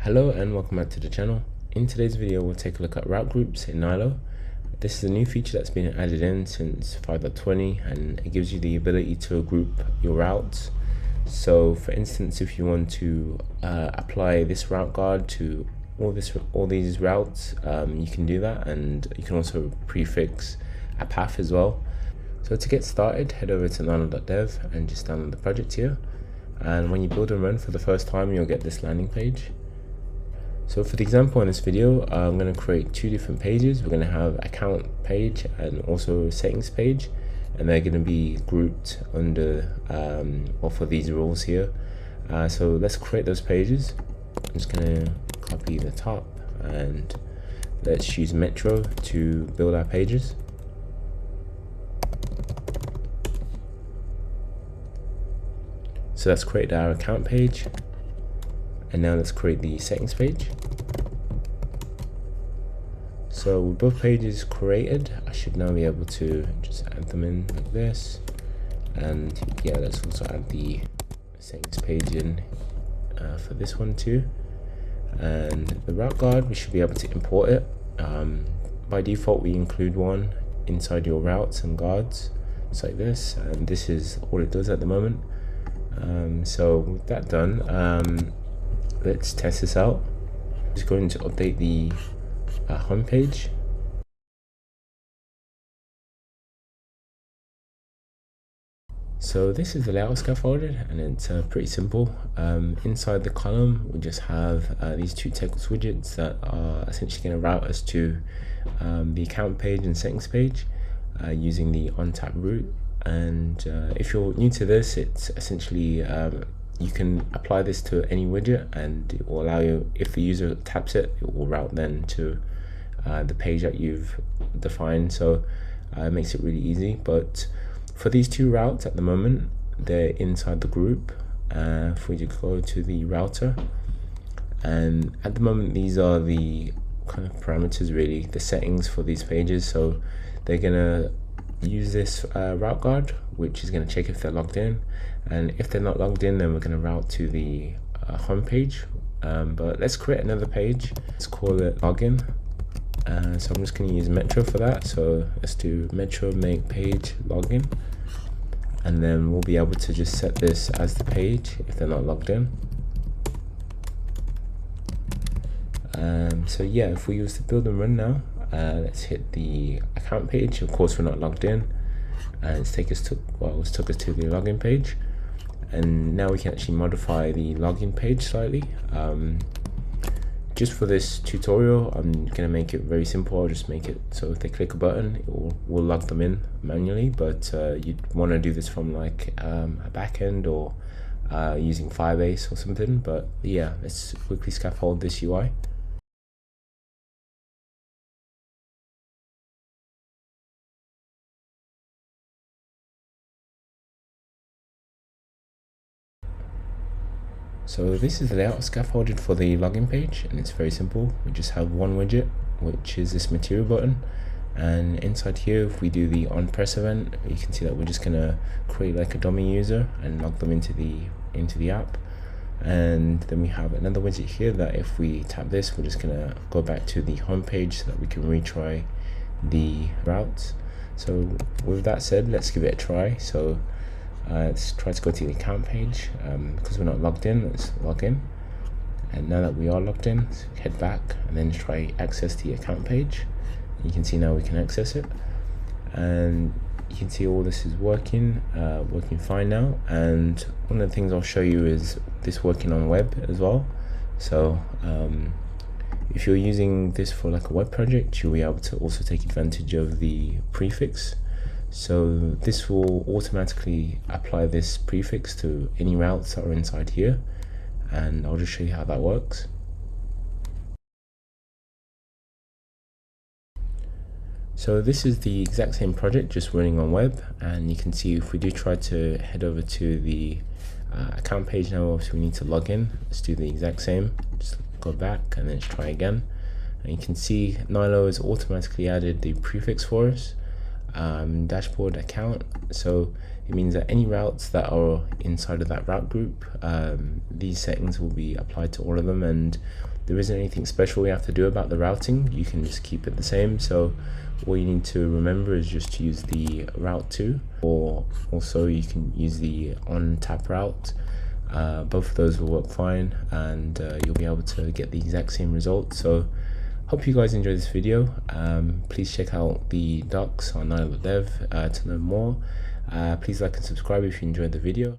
Hello and welcome back to the channel. In today's video we'll take a look at route groups in Nylo. This is a new feature that's been added in since 5.20 and it gives you the ability to group your routes. So for instance, if you want to apply this route guard to all these routes, you can do that, and you can also prefix a path as well. So to get started, head over to Nylo.dev and just download the project here. And when you build and run for the first time, you'll get this landing page. So for the example in this video, I'm going to create two different pages. We're going to have account page and also settings page, and they're going to be grouped under for these rules here. So let's create those pages. I'm just going to copy the top and let's use Metro to build our pages. So let's create our account page, and now let's create the settings page. So with both pages created, I should now be able to just add them in like this. And yeah, let's also add the settings page in for this one too. And the route guard, we should be able to import it. By default, we include one inside your routes and guards. It's like this, and this is all it does at the moment. So with that done, let's test this out. I'm just going to update the home page. So this is the layout scaffolded, and it's pretty simple. Inside the column, we just have these two text widgets that are essentially going to route us to the account page and settings page using the on-tap route. And if you're new to this, it's essentially you can apply this to any widget, and it will allow you, if the user taps it, it will route then to the page that you've defined. So it makes it really easy. But for these two routes at the moment, they're inside the group. If we just go to the router, and at the moment these are the kind of parameters, really, the settings for these pages. So they're gonna use this route guard, which is going to check if they're logged in, and if they're not logged in, then we're going to route to the home page. But let's create another page. Let's call it login. So I'm just going to use Metro for that. So let's do Metro make page login, and then we'll be able to just set this as the page if they're not logged in. So yeah, if we use the build and run now, let's hit the account page. Of course, we're not logged in, and it's took us to the login page. And now we can actually modify the login page slightly. Just for this tutorial, I'm gonna make it very simple. I'll just make it so if they click a button, it will log them in manually. But you'd want to do this from like a backend or using Firebase or something. But yeah, let's quickly scaffold this UI. So this is the layout scaffolded for the login page, and it's very simple. We just have one widget, which is this material button, and inside here, if we do the on press event, you can see that we're just gonna create like a dummy user and log them into the app. And then we have another widget here that if we tap this, we're just gonna go back to the home page so that we can retry the routes. So with that said, let's give it a try. So let's try to go to the account page. Because we're not logged in, let's log in. And now that we are logged in, let's head back and then try access the account page. You can see now we can access it, and you can see all this is working fine now. And one of the things I'll show you is this working on web as well. So if you're using this for like a web project, you'll be able to also take advantage of the prefix. So this will automatically apply this prefix to any routes that are inside here, and I'll just show you how that works. So this is the exact same project, just running on web, and you can see if we do try to head over to the account page now, obviously we need to log in. Let's do the exact same, just go back and then let's try again. And you can see Nylo has automatically added the prefix for us. Dashboard account, so it means that any routes that are inside of that route group, these settings will be applied to all of them, and there isn't anything special you have to do about the routing. You can just keep it the same. So all you need to remember is just to use the route to, or also you can use the on tap route. Both of those will work fine, and you'll be able to get the exact same result. So hope you guys enjoyed this video. Please check out the docs on Nylo dev to learn more. Please like and subscribe if you enjoyed the video.